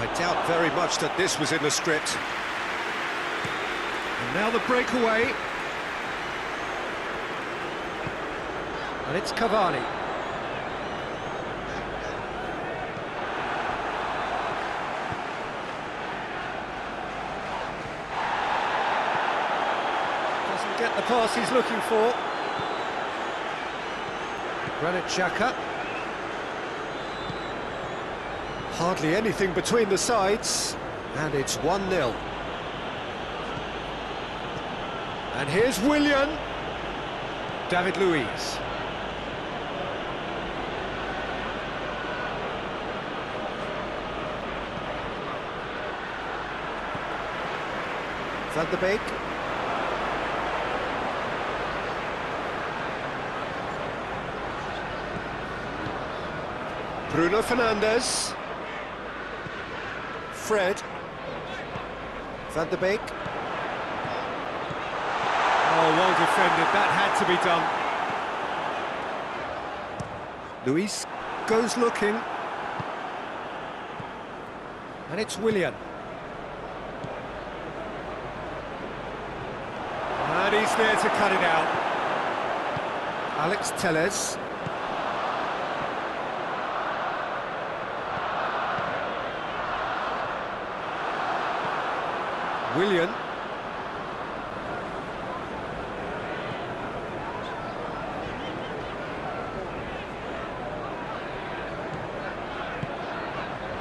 I doubt very much that this was in the script. And now the breakaway. And it's Cavani. Doesn't get the pass he's looking for. Granit Xhaka. Hardly anything between the sides, and it's 1-0. And here's Willian. David Luiz. Van de Beek. Bruno Fernandes. Fred. Van de Beek. Oh, well defended, that had to be done. Luis goes looking. And it's Willian. And he's there to cut it out. Alex Telles. Willian.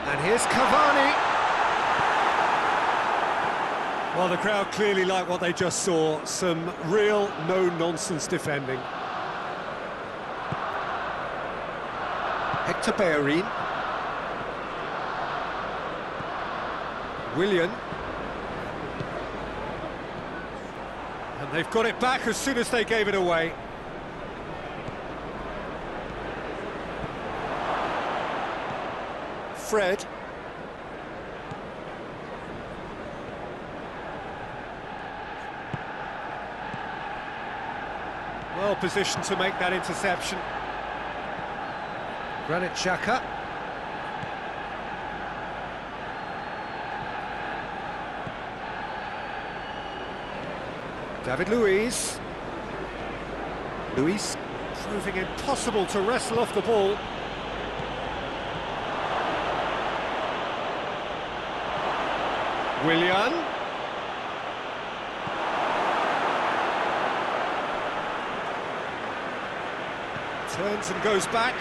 And here's Cavani. Well, the crowd clearly like what they just saw. Some real no-nonsense defending. Hector Bellerin. Willian. And they've got it back as soon as they gave it away. Fred. Well positioned to make that interception. Granit Xhaka. David Luiz. Luis. Proving impossible to wrestle off the ball. Willian. Turns and goes back.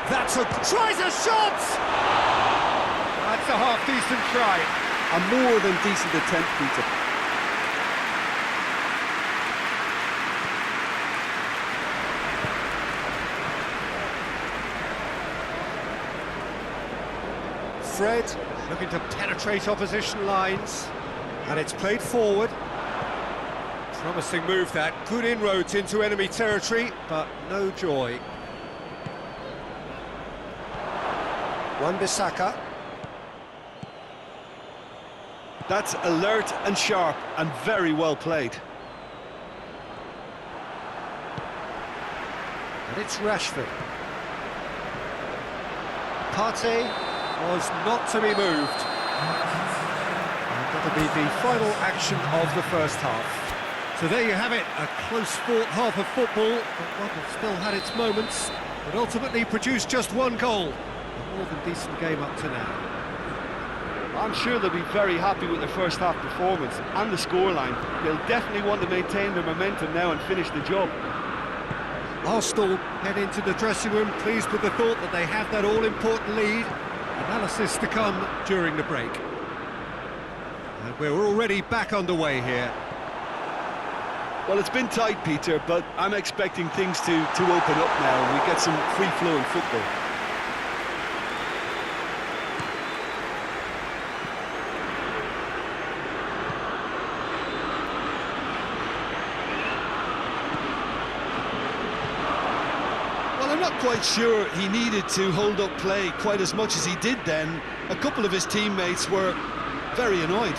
Tries a shot! That's a half-decent try. A more than decent attempt, Peter. Fred. Looking to penetrate opposition lines. And it's played forward. Promising move that. Good inroads into enemy territory, but no joy. Wan-Bissaka. That's alert and sharp and very well played. And it's Rashford. Partey Was not to be moved. And that'll be the final action of the first half. So there you have it, a close-fought half of football, but one that still had its moments, but ultimately produced just one goal. A more than decent game up to now. I'm sure they'll be very happy with their first half performance and the scoreline. They'll definitely want to maintain their momentum now and finish the job. Arsenal head into the dressing room pleased with the thought that they have that all-important lead. Analysis to come during the break. And we're already back underway here. Well, it's been tight, Peter, but I'm expecting things to open up now and we get some free-flowing football. Well, I'm not quite sure he needed to hold up play quite as much as he did then. A couple of his teammates were very annoyed.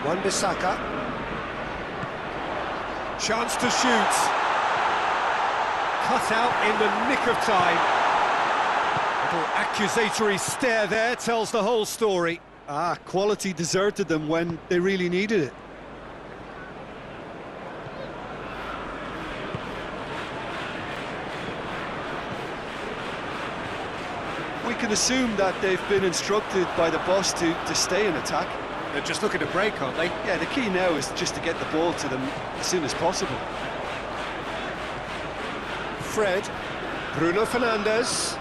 Wan-Bissaka. Chance to shoot. cut out in the nick of time. Little accusatory stare there tells the whole story. Quality deserted them when they really needed it. We can assume that they've been instructed by the boss to stay in attack. They're just looking to break, aren't they? Yeah, the key now is just to get the ball to them as soon as possible. Fred, Bruno Fernandes.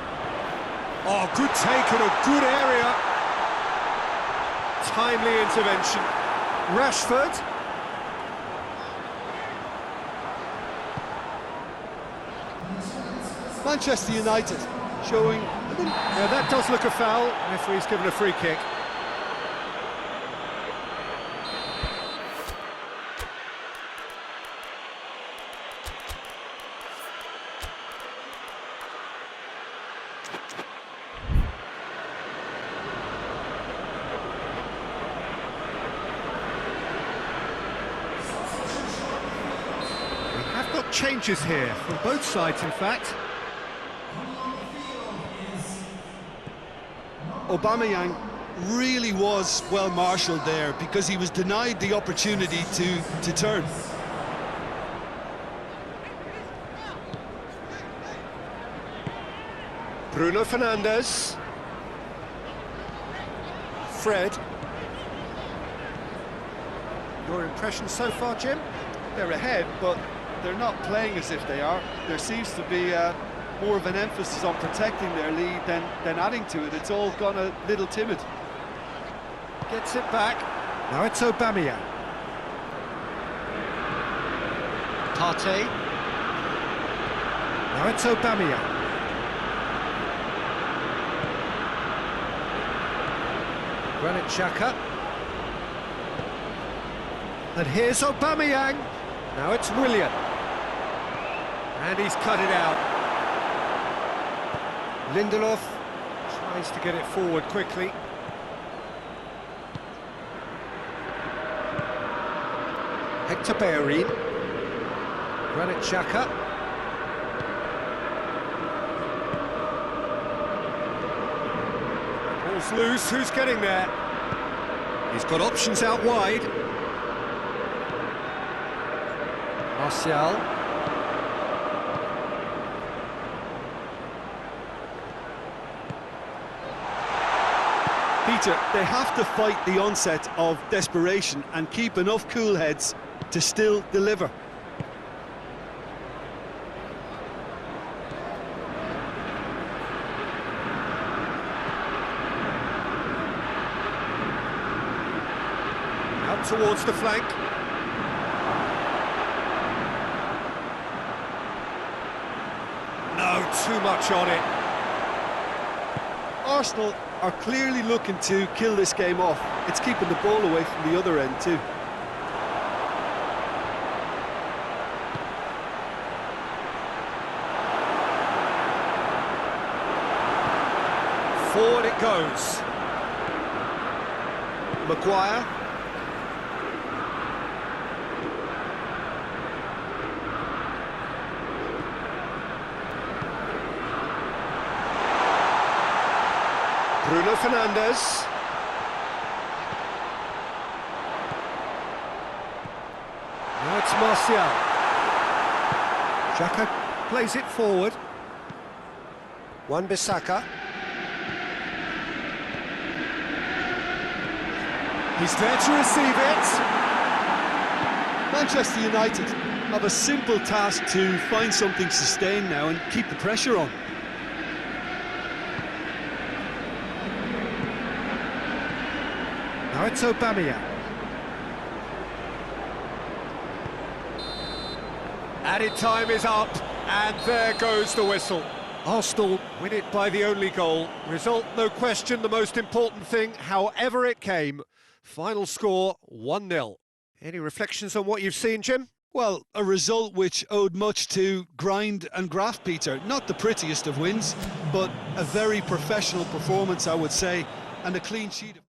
Oh, good take in a good area. Timely intervention. Rashford. Manchester United showing... Yeah, that does look a foul. Referee's given a free kick. We have got changes here, from both sides in fact. Aubameyang really was well marshalled there because he was denied the opportunity to turn. Bruno Fernandes. Fred. Your impression so far, Jim? They're ahead, but they're not playing as if they are. There seems to be more of an emphasis on protecting their lead than adding to it. It's all gone a little timid. Gets it back. Now it's Aubameyang. Partey. Now it's Aubameyang. Granit Xhaka. And here's Aubameyang. Now it's Willian. And he's cut it out. Lindelof tries to get it forward quickly. Hector Bellerin. Granit Xhaka. Ball's loose, who's getting there? He's got options out wide. Martial. Peter, they have to fight the onset of desperation and keep enough cool heads to still deliver. Out towards the flank. No, too much on it. Arsenal are clearly looking to kill this game off. It's keeping the ball away from the other end too. Forward it goes. Maguire. Bruno Fernandes. Now it's Martial. Xhaka plays it forward. Wan-Bissaka. He's there to receive it. Manchester United have a simple task to find something sustained now and keep the pressure on. Now it's Aubameyang. Added time is up, and there goes the whistle. Arsenal win it by the only goal. Result, no question, the most important thing, however it came. Final score, 1-0. Any reflections on what you've seen, Jim? Well, a result which owed much to grind and graft, Peter. Not the prettiest of wins, but a very professional performance, I would say, and a clean sheet of...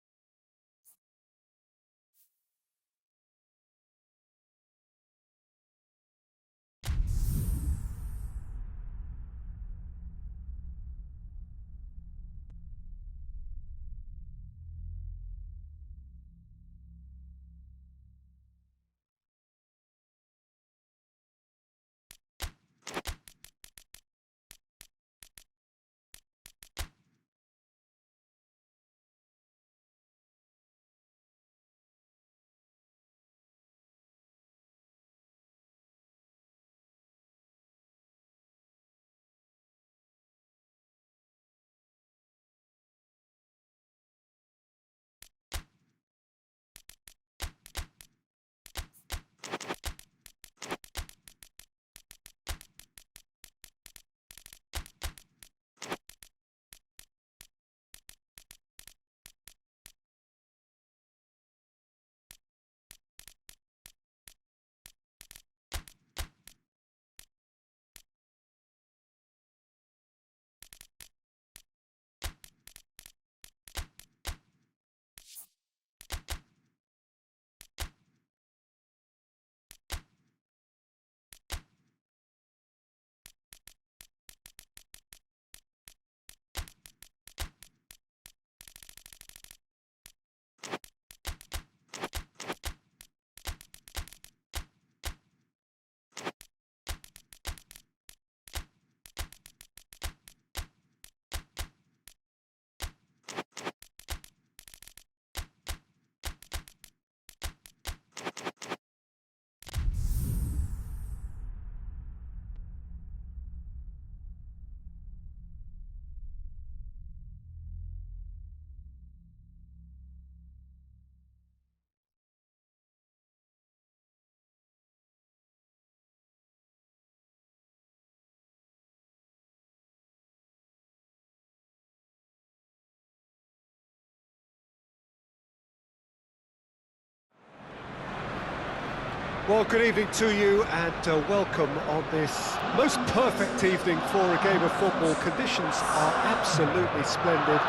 Well, good evening to you and welcome on this most perfect evening for a game of football. Conditions are absolutely splendid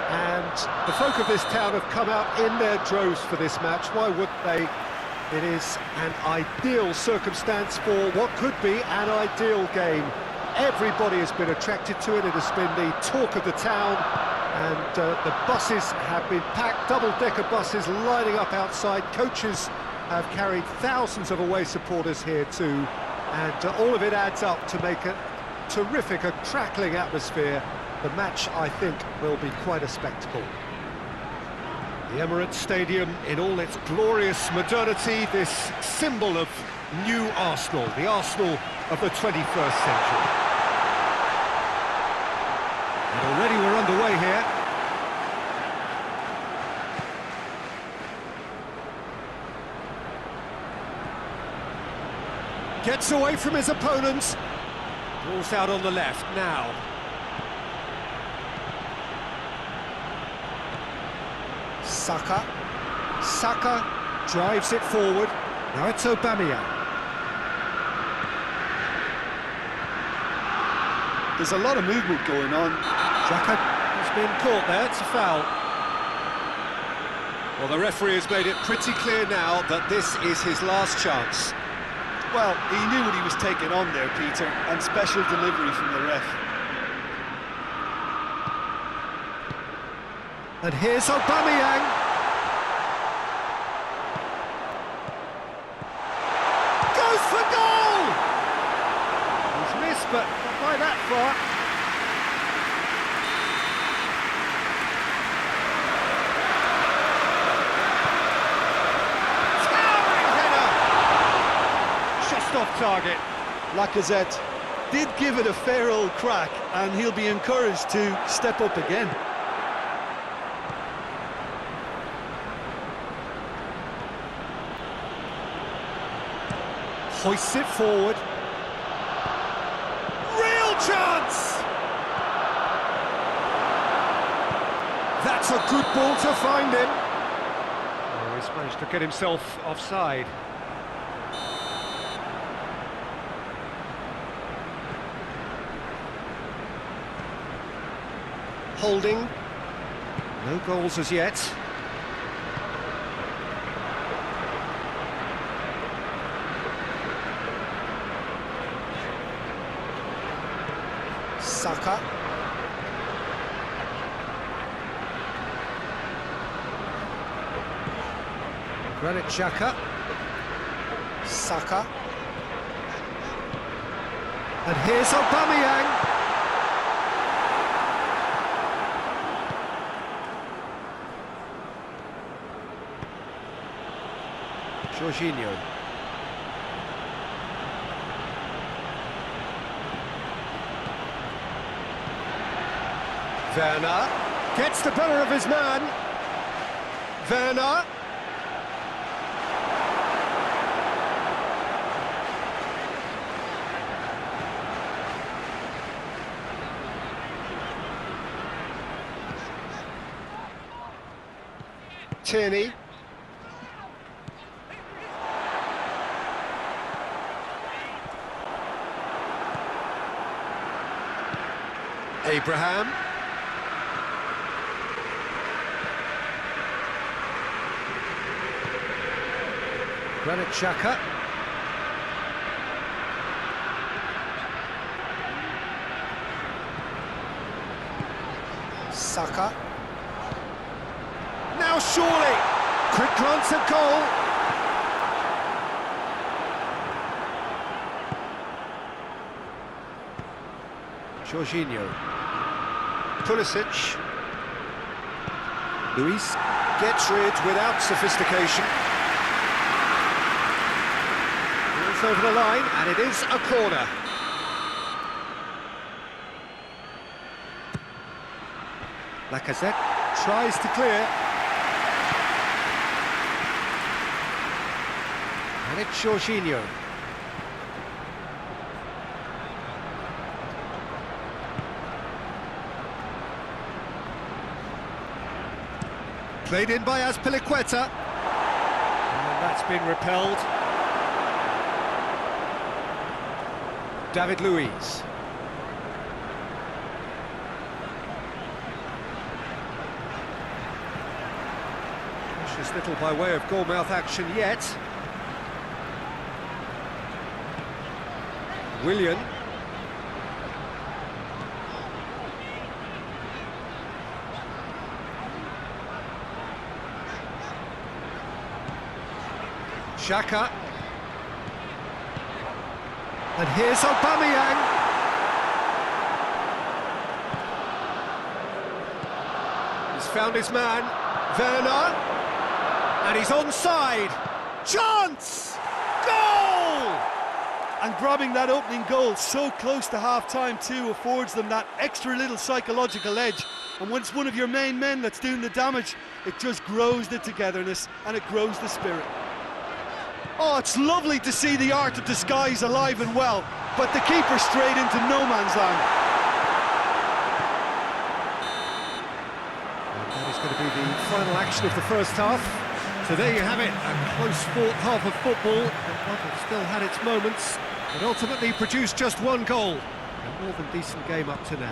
and the folk of this town have come out in their droves for this match. Why wouldn't they? It is an ideal circumstance for what could be an ideal game. Everybody has been attracted to it. It has been the talk of the town, and the buses have been packed, double-decker buses lining up outside. Coaches have carried thousands of away supporters here too, and all of it adds up to make a terrific, a crackling atmosphere. The match, I think, will be quite a spectacle. The Emirates Stadium in all its glorious modernity, this symbol of new Arsenal, the Arsenal of the 21st century. And already we're underway here. Gets away from his opponents. Ball's out on the left now. Saka drives it forward. Now it's Aubameyang. There's a lot of movement going on. Xhaka has been caught there, it's a foul. Well, the referee has made it pretty clear now that this is his last chance. Well, he knew what he was taking on there, Peter, and special delivery from the ref. And here's Aubameyang. Goes for goal! He's missed, but not by that far. Towering header! Just off target. Lacazette did give it a fair old crack, and he'll be encouraged to step up again. Hoists it forward. Real chance! That's a good ball to find him. Oh, he's managed to get himself offside. Holding. No goals as yet. Saka. Granit Xhaka. Saka. And here's Aubameyang. Jorginho. Werner gets the better of his man. Werner. Tierney. Abraham. Granit Xhaka. Saka. Now surely! Quick glance at goal. Jorginho. Pulisic. Luis gets rid without sophistication. It's over the line, and it is a corner. Lacazette tries to clear. And it's Jorginho. Played in by Azpilicueta. And that's been repelled. David Luiz. Precious little by way of goalmouth action yet. Willian. Xhaka. And here's Aubameyang. He's found his man, Werner. And he's onside. Chance! Goal! And grabbing that opening goal so close to half-time too affords them that extra little psychological edge. And when it's one of your main men that's doing the damage, it just grows the togetherness and it grows the spirit. Oh, it's lovely to see the art of disguise alive and well, but the keeper straight into no man's land. And that is going to be the final action of the first half. So there you have it, a close-fought half of football, and one that still had its moments, but ultimately produced just one goal. A more than decent game up to now.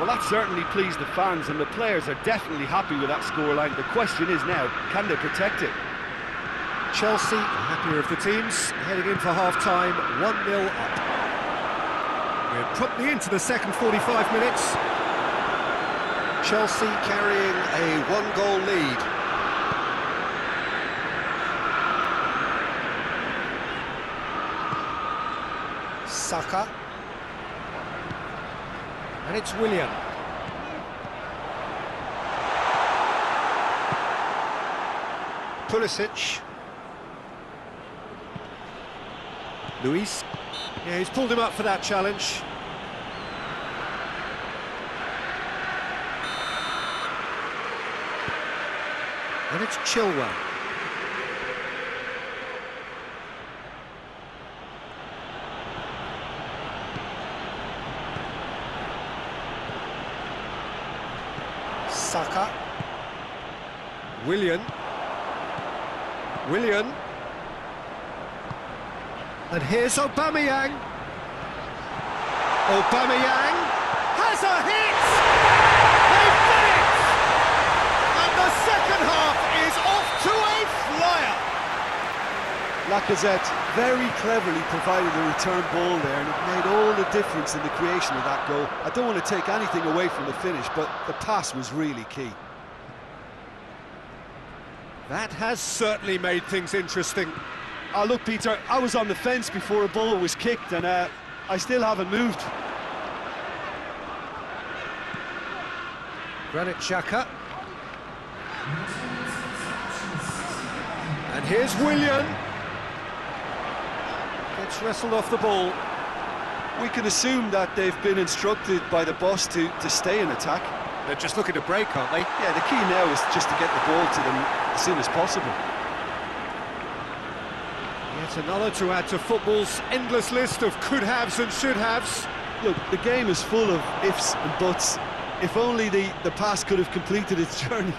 Well, that certainly pleased the fans, and the players are definitely happy with that scoreline. The question is now, can they protect it? Chelsea, the happier of the teams, heading in for half-time, 1-0 up. We're promptly into the second 45 minutes. Chelsea carrying a one-goal lead. Saka. And it's Willian. Pulisic. Luis. Yeah, he's pulled him up for that challenge. And it's Chilwell. Saka. Willian. And here's Aubameyang. Aubameyang has a hit! They've done it! And the second half is off to a flyer! Lacazette very cleverly provided a return ball there, and it made all the difference in the creation of that goal. I don't want to take anything away from the finish, but the pass was really key. That has certainly made things interesting. Oh, look, Peter, I was on the fence before a ball was kicked, and I still haven't moved. Granit Xhaka. And here's Willian. Gets wrestled off the ball. We can assume that they've been instructed by the boss to stay in attack. They're just looking to break, aren't they? Yeah, the key now is just to get the ball to them as soon as possible. Yet another to add to football's endless list of could-haves and should-haves. Look, the game is full of ifs and buts. If only the pass could have completed its journey.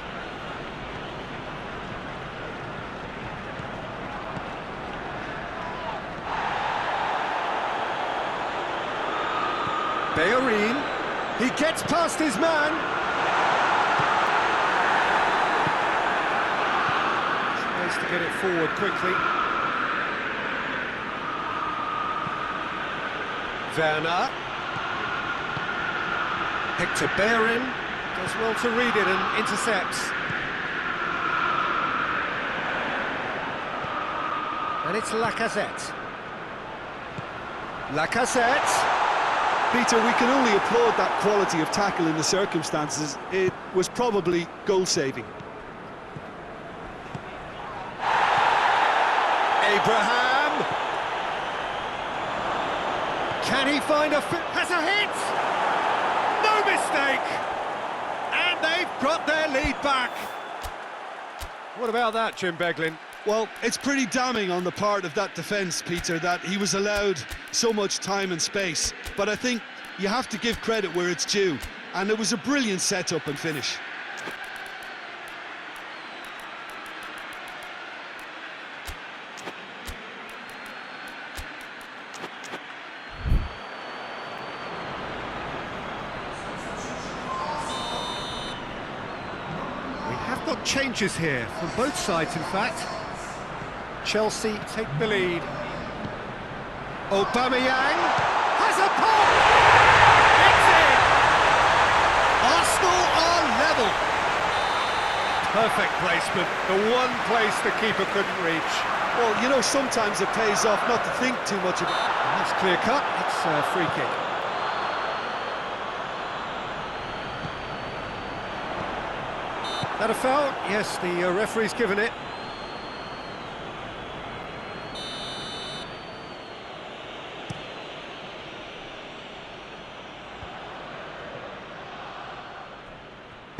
Bellerin, he gets past his man. Tries to get it forward quickly. Werner. Hector Bellerin does well to read it and intercepts. And it's Lacazette. Peter, we can only applaud that quality of tackle in the circumstances. It was probably goal-saving. Abraham! Can he find has a hit? No mistake! And they've got their lead back. What about that, Jim Beglin? Well, it's pretty damning on the part of that defence, Peter, that he was allowed so much time and space. But I think you have to give credit where it's due. And it was a brilliant set-up and finish. changes here, from both sides in fact. Chelsea take the lead. Aubameyang has a pop! It's in! Arsenal are level. Perfect placement, the one place the keeper couldn't reach. Well, you know, sometimes it pays off not to think too much of it. And that's clear cut, it's a free kick. That a foul? Yes, the referee's given it.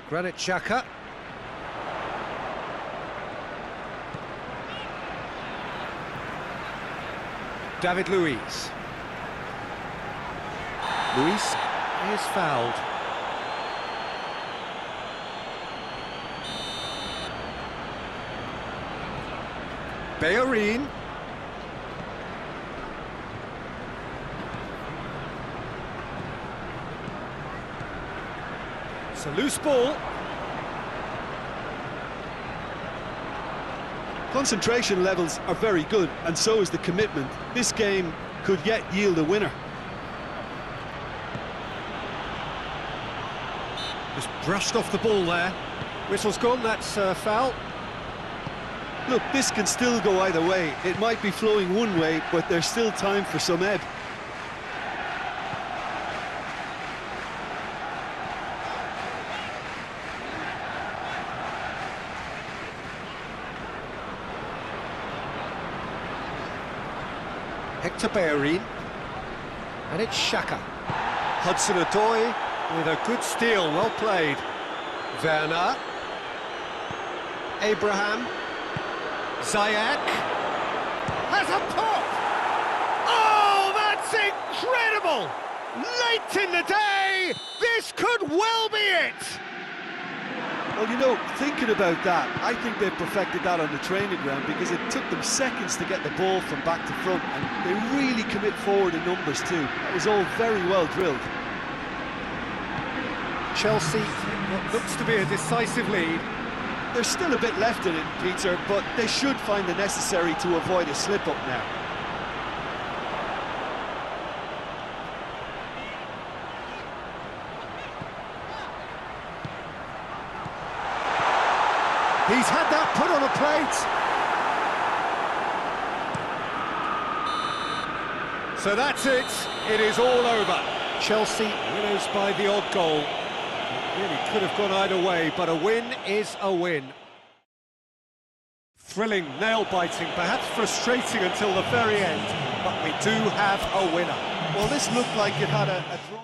Granit Xhaka. David Luiz. Luiz is fouled. Bellerin. It's a loose ball. Concentration levels are very good, and so is the commitment. This game could yet yield a winner. Just brushed off the ball there. Whistle's gone, that's foul. Look, this can still go either way. It might be flowing one way, but there's still time for some ebb. Hector Bellerin. And it's Xhaka. Hudson-Odoi with a good steal, well played. Werner. Abraham. Ziyech. Has a pop! Oh, that's incredible! Late in the day, this could well be it! Well, you know, thinking about that, I think they've perfected that on the training ground because it took them seconds to get the ball from back to front, and they really commit forward in numbers too. That was all very well drilled. Chelsea, what looks to be a decisive lead. There's still a bit left in it, Peter, but they should find the necessary to avoid a slip-up now. He's had that put on a plate. So that's it, it is all over. Chelsea Winners by the odd goal. It really could have gone either way, but a win is a win. Thrilling, nail-biting, perhaps frustrating until the very end, but we do have a winner. Well, this looked like it had a draw.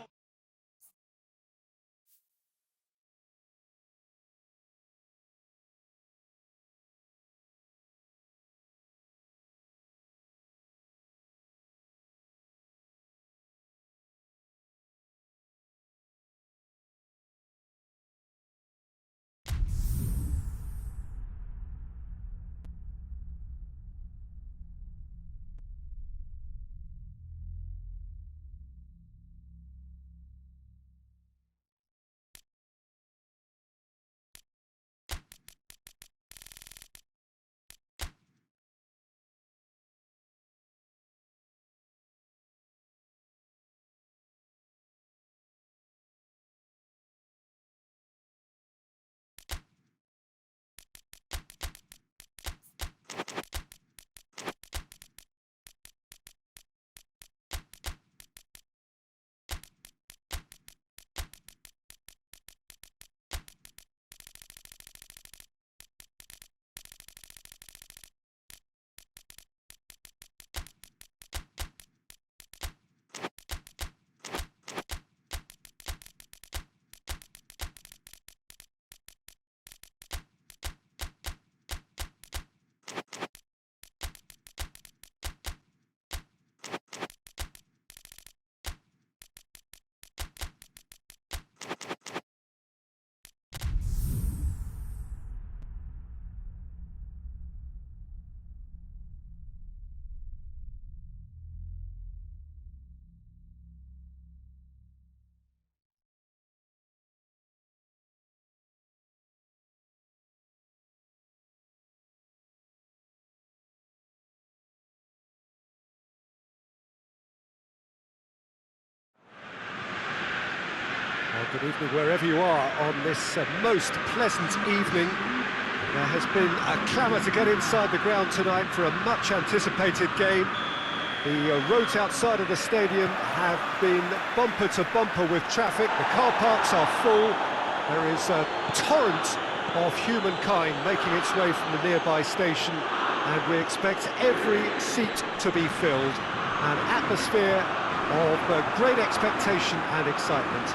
Well, good evening wherever you are on this most pleasant evening. There has been a clamour to get inside the ground tonight for a much-anticipated game. The roads outside of the stadium have been bumper to bumper with traffic. The car parks are full. There is a torrent of humankind making its way from the nearby station, and we expect every seat to be filled. An atmosphere of great expectation and excitement.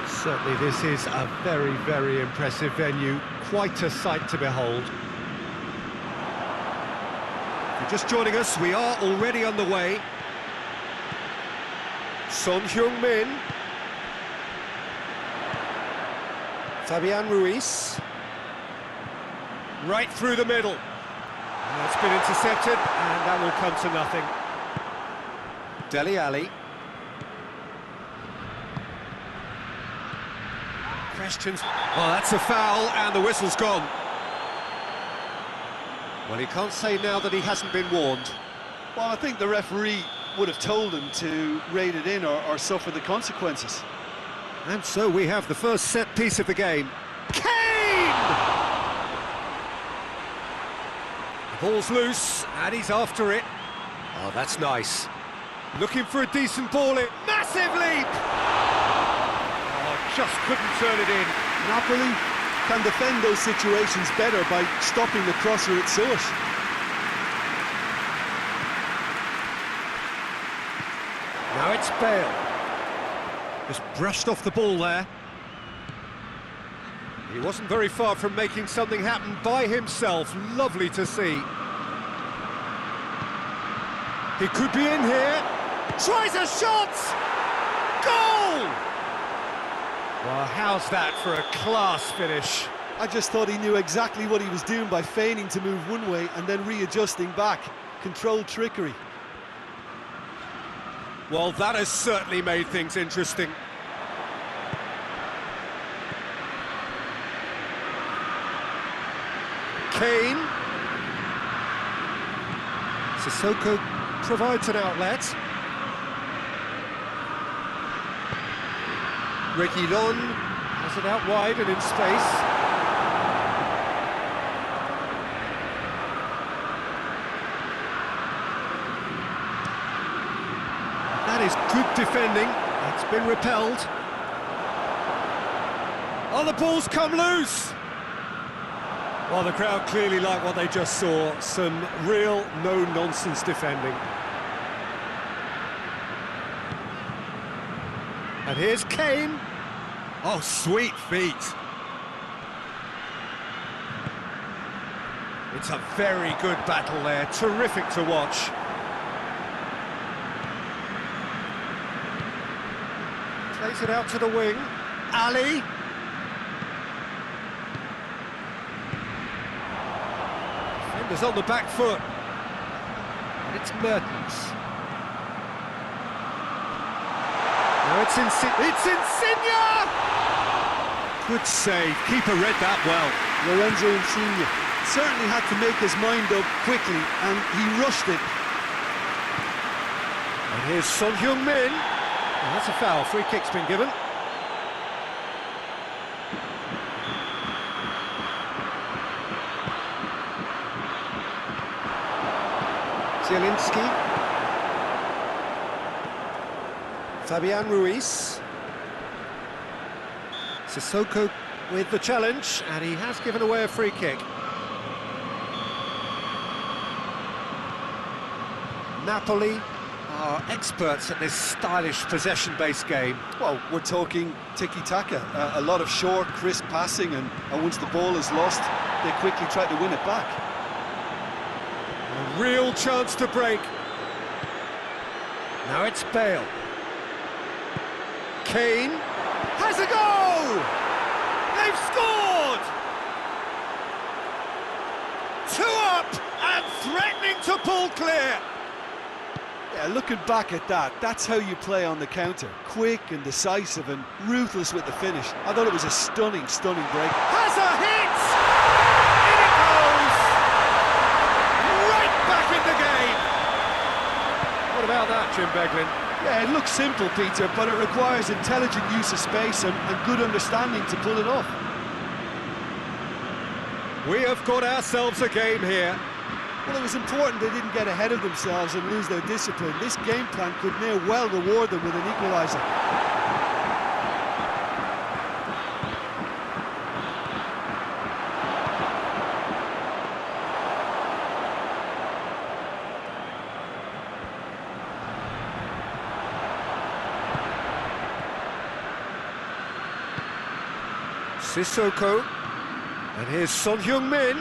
Certainly this is a very, very impressive venue, quite a sight to behold. If you're just joining us, we are already underway. Son Heung-min. Fabian Ruiz. Right through the middle. That's been intercepted, and that will come to nothing. Dele Alli. Questions. Well, that's a foul, and the whistle's gone. Well, he can't say now that he hasn't been warned. Well, I think the referee would have told him to rate it in or suffer the consequences. And so we have the first set piece of the game. Kane! The ball's loose, and he's after it. Oh, that's nice. Looking for a decent ball in. Massive leap! Oh, just couldn't turn it in. Napoli can defend those situations better by stopping the crosser at source. Now it's Bale. Just brushed off the ball there. He wasn't very far from making something happen by himself. Lovely to see. He could be in here. Tries a shot! Goal! Well, how's that for a class finish? I just thought he knew exactly what he was doing by feigning to move one way and then readjusting back. Controlled trickery. Well, that has certainly made things interesting. Kane. Sissoko provides an outlet. Reguilon has it out wide and in space. That is good defending. It's been repelled. Oh, the ball's come loose! Well, the crowd clearly like what they just saw. Some real no-nonsense defending. And here's Kane. Oh, sweet feet. It's a very good battle there. Terrific to watch. Plays it out to the wing. Ali. Defenders on the back foot. And it's Mertens. Now it's Insigne! Good save. Keeper read that well. Lorenzo Insigne certainly had to make his mind up quickly, and he rushed it. And here's Son Heung-min. Well, that's a foul. Free kick's been given. Zielinski. Fabian Ruiz. Sissoko with the challenge, and he has given away a free kick. Napoli are experts at this stylish possession-based game. Well, we're talking tiki-taka, a lot of short, crisp passing, and once the ball is lost, they quickly try to win it back. A real chance to break. Now it's Bale. Kane has a goal! They've scored! 2 up and threatening to pull clear. Yeah, looking back at that, that's how you play on the counter. Quick and decisive and ruthless with the finish. I thought it was a stunning, stunning break. Has a hit! In it goes! Right back in the game! What about that, Jim Beglin? Yeah, it looks simple, Peter, but it requires intelligent use of space and good understanding to pull it off. We have got ourselves a game here. Well, it was important they didn't get ahead of themselves and lose their discipline. This game plan could now well reward them with an equaliser. Sissoko, and here's Son Heung-min.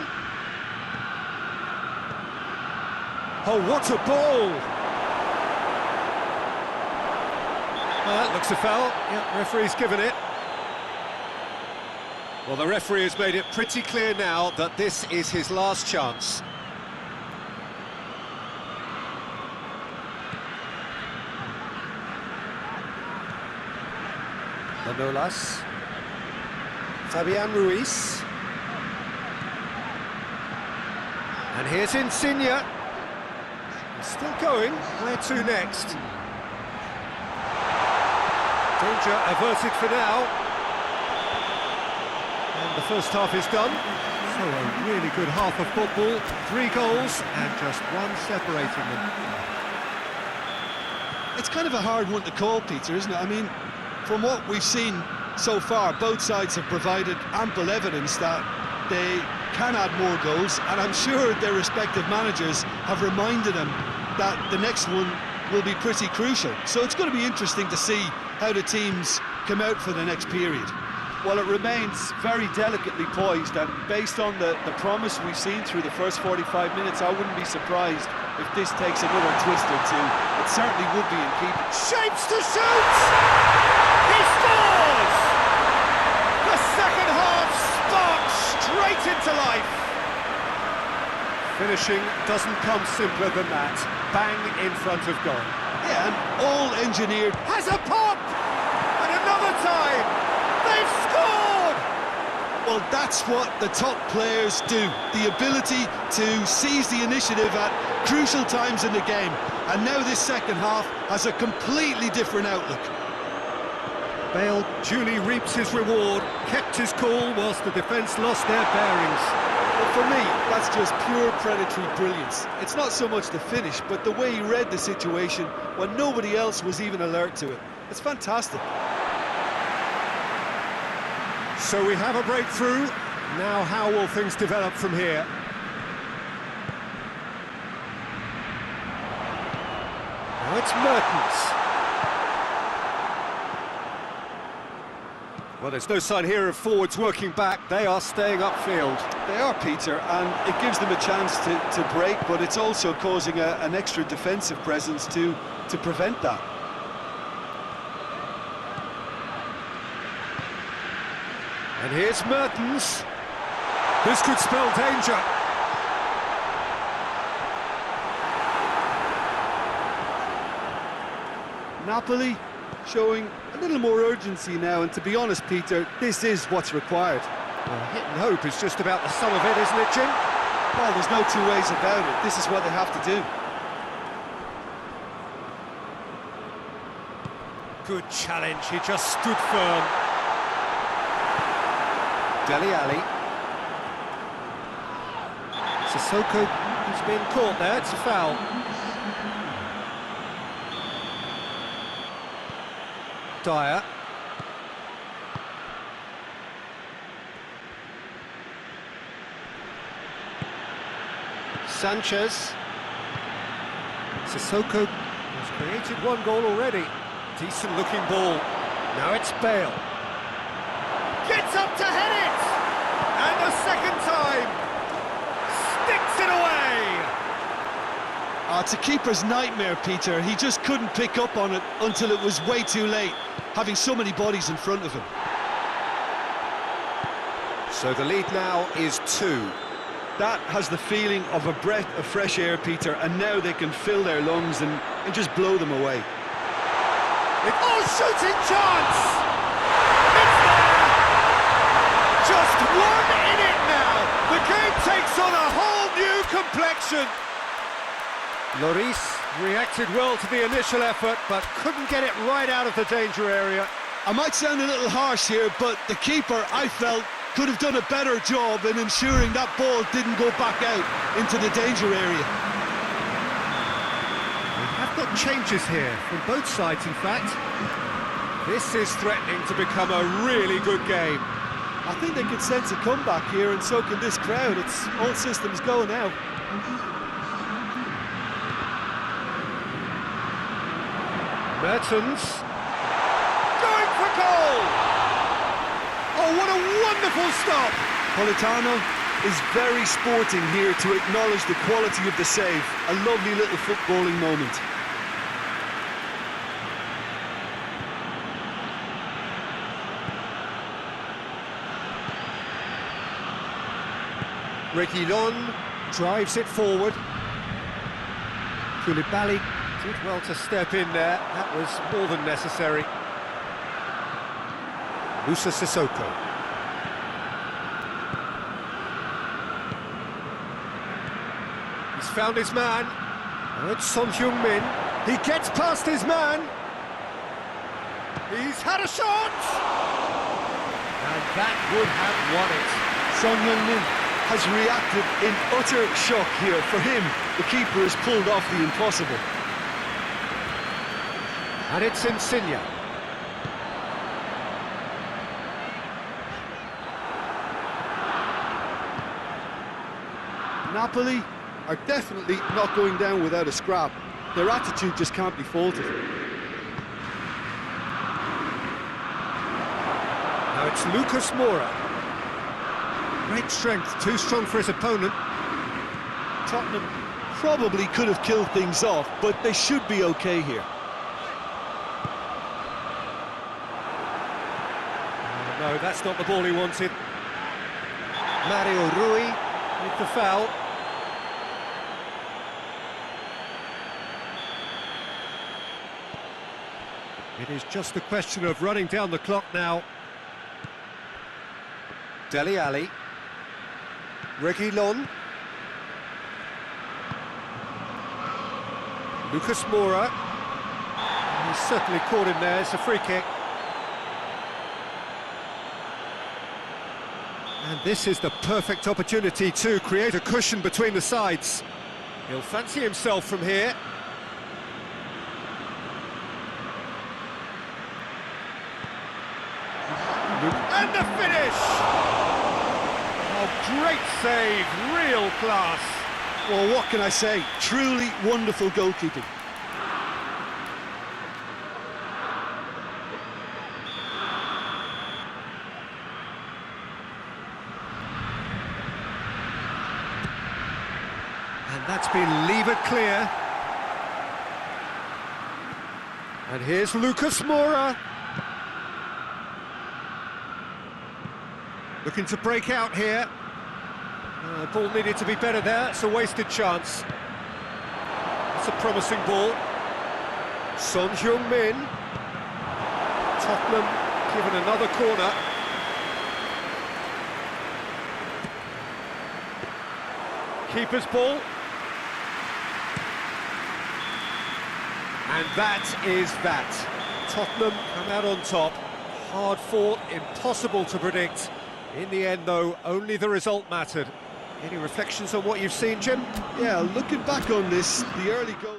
Oh, what a ball! Well, that looks a foul. Yeah, referee's given it. Well, the referee has made it pretty clear now that this is his last chance. Manolas. Fabian Ruiz. And here's Insigne. He's still going. Where to next? Danger averted for now. And the first half is done. So a really good half of football. 3 goals and just one separating them. It's kind of a hard one to call, Peter, isn't it? I mean, from what we've seen so far, both sides have provided ample evidence that they can add more goals, and I'm sure their respective managers have reminded them that the next one will be pretty crucial. So it's going to be interesting to see how the teams come out for the next period. Well, it remains very delicately poised, and based on the promise we've seen through the first 45 minutes, I wouldn't be surprised if this takes another twist or two. It certainly would be in keeping. Shapes to shoot! He scores! The second half sparks straight into life. Finishing doesn't come simpler than that. Bang in front of goal. Yeah, and all engineered. Has a pop! And another time! They've scored! Well, that's what the top players do. The ability to seize the initiative at crucial times in the game. And now this second half has a completely different outlook. Bale duly reaps his reward, kept his cool whilst the defence lost their bearings. Well, for me, that's just pure predatory brilliance. It's not so much the finish, but the way he read the situation when nobody else was even alert to it. It's fantastic. So we have a breakthrough. Now how will things develop from here? Now it's Mertens. Well, there's no sign here of forwards working back. They are staying upfield. They are, Peter, and it gives them a chance to break, but it's also causing an extra defensive presence to prevent that. And here's Mertens. This could spell danger. Napoli showing a little more urgency now, and to be honest, Peter, this is what's required. Well, hit and hope is just about the sum of it, isn't it, Jim? Well, there's no two ways about it. This is what they have to do. Good challenge, he just stood firm. Dele Alli. Sissoko has been caught there, it's a foul. Dyer. Sanchez. Sissoko has created 1 goal already. Decent looking ball. Now it's Bale. Gets up to head it! And a second time! Sticks it away! It's a keeper's nightmare, Peter. He just couldn't pick up on it until it was way too late, having so many bodies in front of him. So the lead now is 2. That has the feeling of a breath of fresh air, Peter, and now they can fill their lungs and just blow them away. Shooting chance! It's there! Just one in it now! The game takes on a whole new complexion! Lloris reacted well to the initial effort, but couldn't get it right out of the danger area. I might sound a little harsh here, but the keeper, I felt, could have done a better job in ensuring that ball didn't go back out into the danger area. We have got changes here from both sides, in fact. This is threatening to become a really good game. I think they can sense a comeback here, and so can this crowd. It's all systems go now. Mertens going for goal! Oh, what a wonderful stop! Politano is very sporting here to acknowledge the quality of the save. A lovely little footballing moment. Reguilon drives it forward. Koulibaly did well to step in there. That was more than necessary. Musa Sissoko. He's found his man. Oh, it's Son Heung-min. He gets past his man. He's had a shot! And that would have won it. Son Heung-min has reacted in utter shock here. For him, the keeper has pulled off the impossible. And it's Insigne. Napoli are definitely not going down without a scrap. Their attitude just can't be faulted. Now it's Lucas Moura. Great strength, too strong for his opponent. Tottenham probably could have killed things off, but they should be okay here. Oh, no, that's not the ball he wanted. Mario Rui with the foul. It is just a question of running down the clock now. Dele Alli. Reguilon. Lucas Moura. He's certainly caught him there. It's a free kick. And this is the perfect opportunity to create a cushion between the sides. He'll fancy himself from here. And the finish! Oh, great save, real class. Well, what can I say? Truly wonderful goalkeeping. And that's been levered clear. And here's Lucas Moura. Looking to break out here. Ball needed to be better there. It's a wasted chance. It's a promising ball. Son Heung-min. Tottenham given another corner. Keeper's ball. And that is that. Tottenham come out on top. Hard fought, impossible to predict. In the end, though, only the result mattered. Any reflections on what you've seen, Jim? Yeah, looking back on this, the early goal...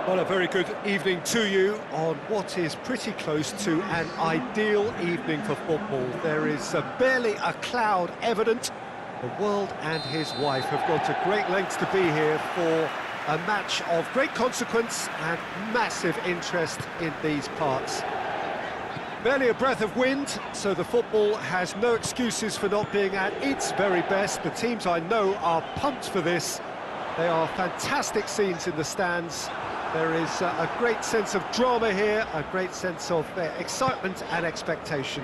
Well, a very good evening to you on what is pretty close to an ideal evening for football. There is barely a cloud evident. The world and his wife have gone to great lengths to be here for a match of great consequence and massive interest in these parts. Barely a breath of wind, so the football has no excuses for not being at its very best. The teams I know are pumped for this. They are fantastic scenes in the stands. There is a great sense of drama here, a great sense of excitement and expectation.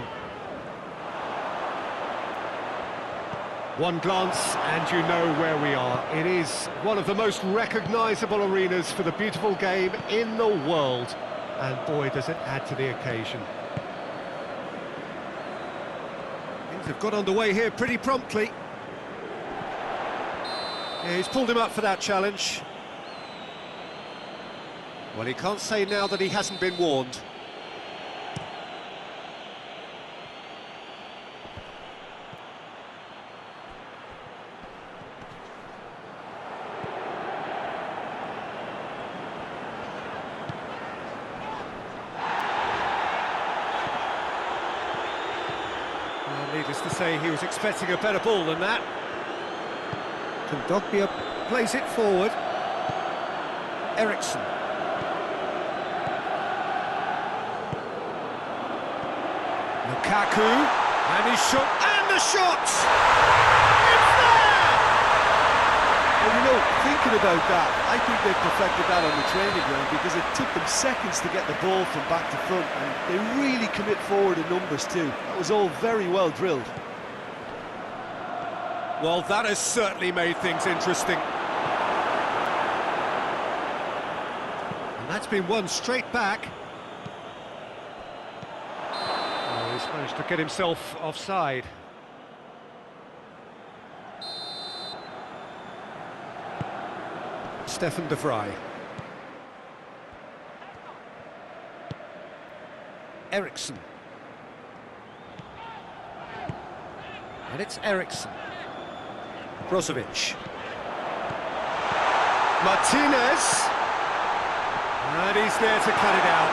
One glance and you know where we are. It is one of the most recognisable arenas for the beautiful game in the world. And boy, does it add to the occasion. Things have got underway here pretty promptly. Yeah, he's pulled him up for that challenge. Well, he can't say now that he hasn't been warned. Well, needless to say, he was expecting a better ball than that. Kondogbia plays it forward. Eriksson. Lukaku, and he's shot, and the shot! It's there! Well, you know, thinking about that, I think they perfected that on the training ground because it took them seconds to get the ball from back to front, and they really commit forward in numbers too. That was all very well drilled. Well, that has certainly made things interesting. And that's been won straight back. Oh, he's managed to get himself offside. Stefan de Vrij. Eriksson. And it's Eriksson. Brozovic. Martinez. And he's there to cut it out.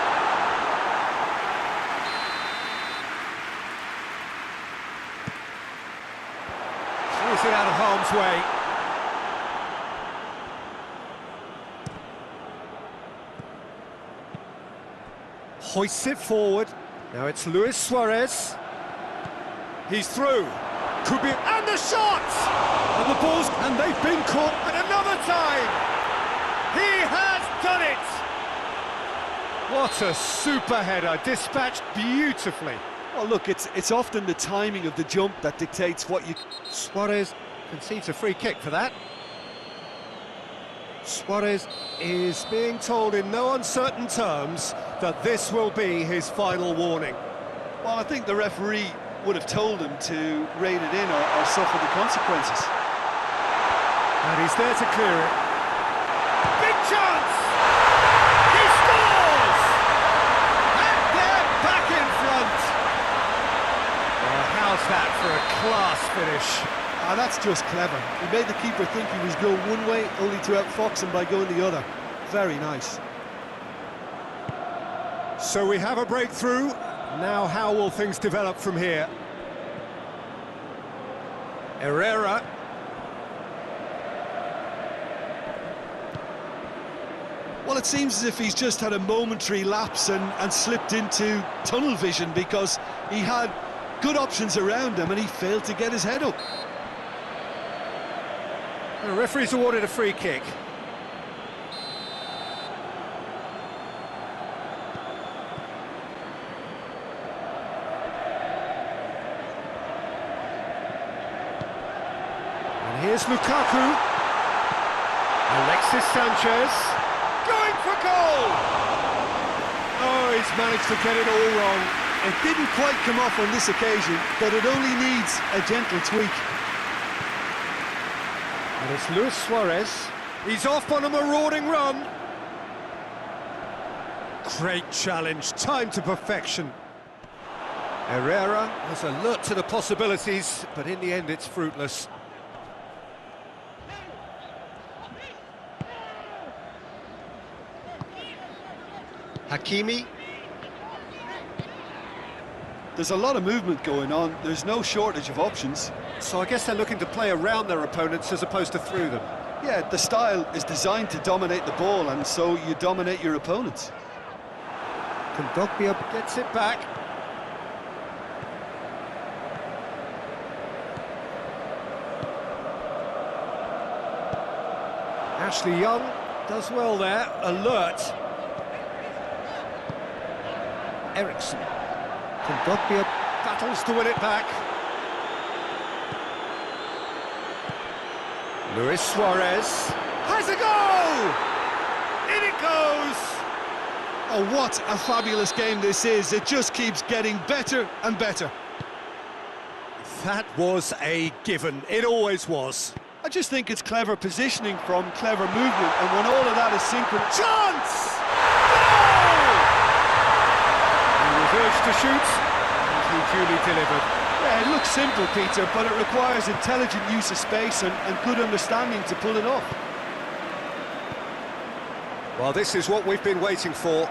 Throws it out of harm's way. Hoists it forward. Now it's Luis Suarez. He's through. Could be, and the shot! And the balls, and they've been caught at another time! He has done it! What a super header, dispatched beautifully. Well, look, it's often the timing of the jump that dictates what you... Suarez concedes a free kick for that. Suarez is being told in no uncertain terms that this will be his final warning. Well, I think the referee would have told him to rein it in or suffer the consequences. And he's there to clear it. Big chance! He scores! And they're back in front! Well, how's that for a class finish? Ah, that's just clever. He made the keeper think he was going one way, only to outfox him by going the other. Very nice. So we have a breakthrough. Now how will things develop from here? Herrera. Well, it seems as if he's just had a momentary lapse and slipped into tunnel vision because he had good options around him and he failed to get his head up. The referee's awarded a free kick. And here's Lukaku. Alexis Sanchez. Going for goal! Oh, he's managed to get it all wrong. It didn't quite come off on this occasion, but it only needs a gentle tweak. And it's Luis Suarez. He's off on a marauding run. Great challenge, timed to perfection. Herrera was alert to the possibilities, but in the end it's fruitless. Hakimi. There's a lot of movement going on. There's no shortage of options. So I guess they're looking to play around their opponents as opposed to through them. Yeah, the style is designed to dominate the ball, and so you dominate your opponents. Kondogbia gets it back. Ashley Young does well there, alert. Eriksson. Kondogbia battles to win it back. Luis Suarez has a goal! In it goes! Oh, what a fabulous game this is. It just keeps getting better and better. That was a given. It always was. I just think it's clever positioning from clever movement, and when all of that is synchronous... Chance! Goal! He was urged to shoot, and he duly delivered. Yeah, it looks simple, Peter, but it requires intelligent use of space and good understanding to pull it off. Well, this is what we've been waiting for.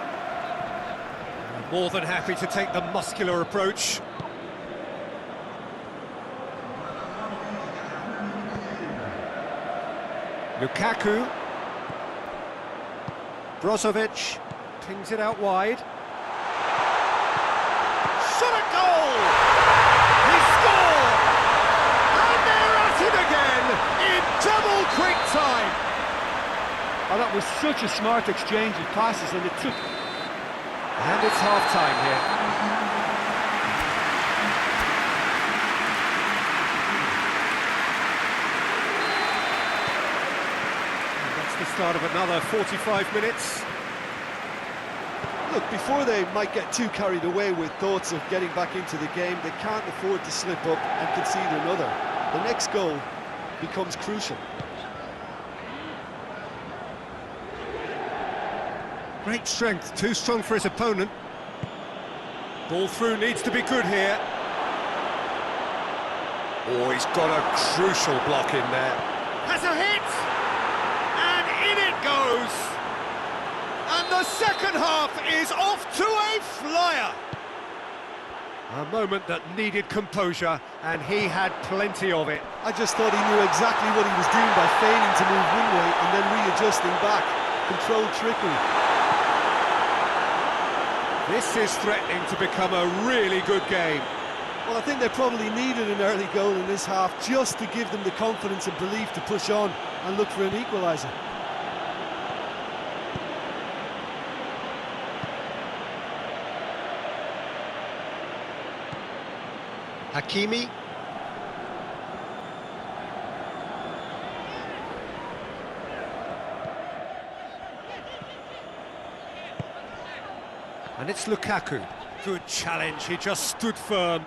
More than happy to take the muscular approach. Lukaku. Brozovic pings it out wide. Shot at goal! He scored! And they're at it again in double quick time. Oh, that was such a smart exchange of passes, and it took... And it's half-time here. The start of another 45 minutes. Look, before they might get too carried away with thoughts of getting back into the game, they can't afford to slip up and concede another. The next goal becomes crucial. Great strength, too strong for his opponent. Ball through needs to be good here. Oh, he's got a crucial block in there. Has a hit! In it goes! And the second half is off to a flyer! A moment that needed composure, and he had plenty of it. I just thought he knew exactly what he was doing by feigning to move one way and then readjusting back. Controlled trickery. This is threatening to become a really good game. Well, I think they probably needed an early goal in this half just to give them the confidence and belief to push on and look for an equaliser. Hakimi. And it's Lukaku. Good challenge, he just stood firm.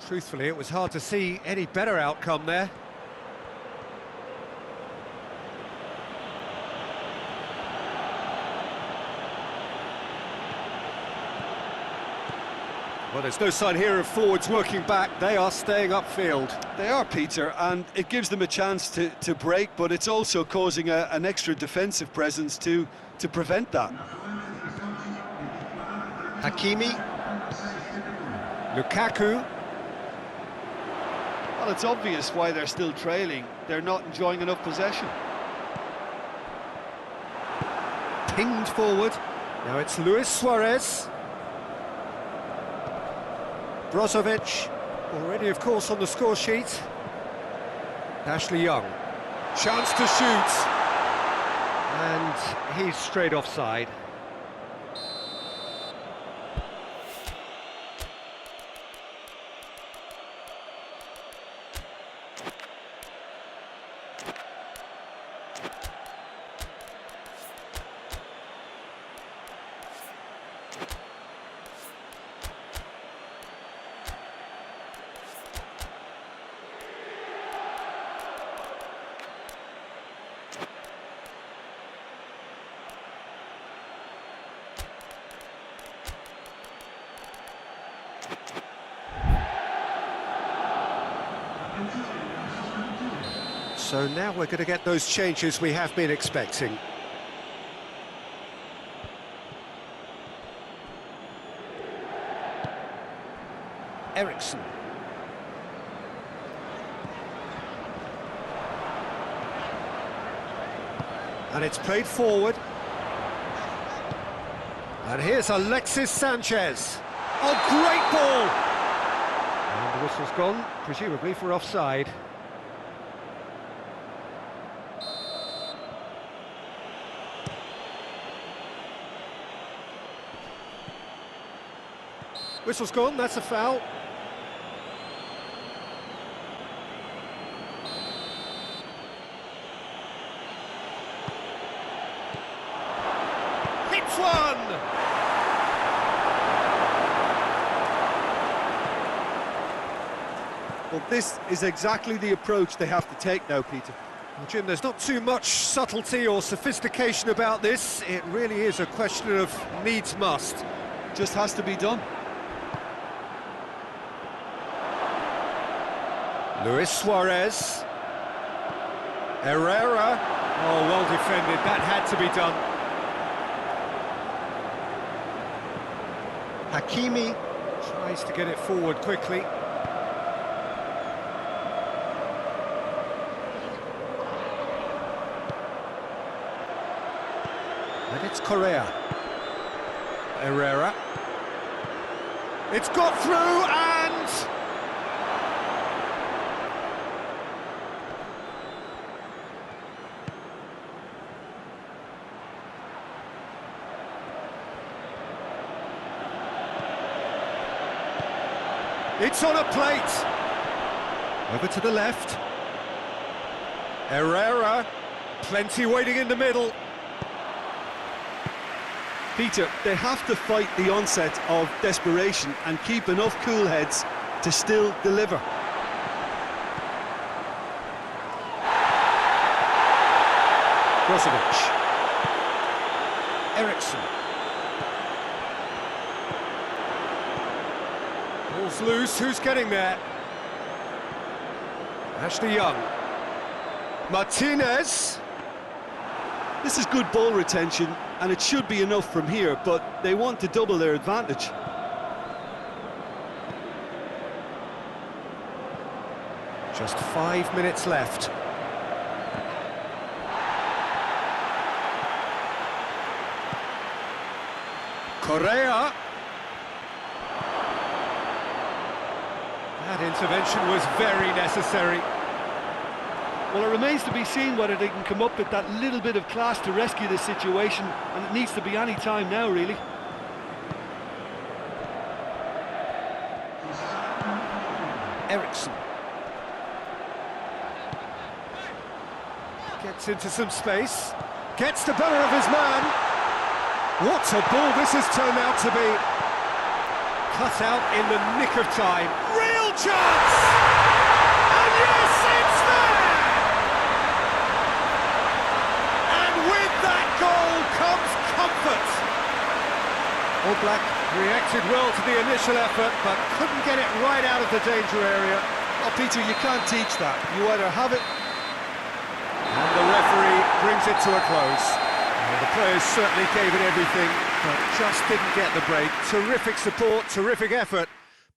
Truthfully, it was hard to see any better outcome there. Well, there's no sign here of forwards working back. They are staying upfield. They are, Peter, and it gives them a chance to break, but it's also causing an extra defensive presence to prevent that. Hakimi. Lukaku. Well, it's obvious why they're still trailing. They're not enjoying enough possession. Pinged forward. Now it's Luis Suarez. Brozovic, already of course on the score sheet. Ashley Young, chance to shoot, and he's straight offside. So now we're going to get those changes we have been expecting. Ericsson. And it's played forward. And here's Alexis Sanchez. Oh, great ball! And the whistle's gone, presumably for offside. Whistle's gone, that's a foul. Hits one! Well, this is exactly the approach they have to take now, Peter. Well, Jim, there's not too much subtlety or sophistication about this. It really is a question of needs must. Just has to be done. Luis Suarez. Herrera. Oh, well defended. That had to be done. Hakimi tries to get it forward quickly. And it's Correa. Herrera. It's got through and... It's on a plate. Over to the left. Herrera. Plenty waiting in the middle. Peter, they have to fight the onset of desperation and keep enough cool heads to still deliver. Brozovic. Ericsson. Ball's loose, who's getting there? Ashley Young. Martinez. This is good ball retention, and it should be enough from here, but they want to double their advantage. Just 5 minutes left. Correa. That intervention was very necessary. Well, it remains to be seen whether they can come up with that little bit of class to rescue this situation, and it needs to be any time now, really. Ericsson. Gets into some space. Gets the better of his man. What a ball this has turned out to be. Cut out in the nick of time. Real chance! And yes, it's there! And with that goal comes comfort. All Black reacted well to the initial effort, but couldn't get it right out of the danger area. Oh, Peter, you can't teach that. You either have it... And the referee brings it to a close. Well, the players certainly gave it everything, but just didn't get the break. Terrific support, terrific effort,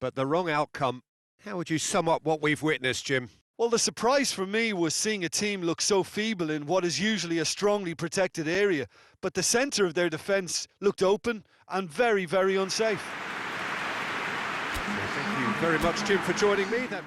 but the wrong outcome. How would you sum up what we've witnessed, Jim? Well, the surprise for me was seeing a team look so feeble in what is usually a strongly protected area, but the centre of their defence looked open and very, very unsafe. Well, thank you very much, Jim, for joining me. That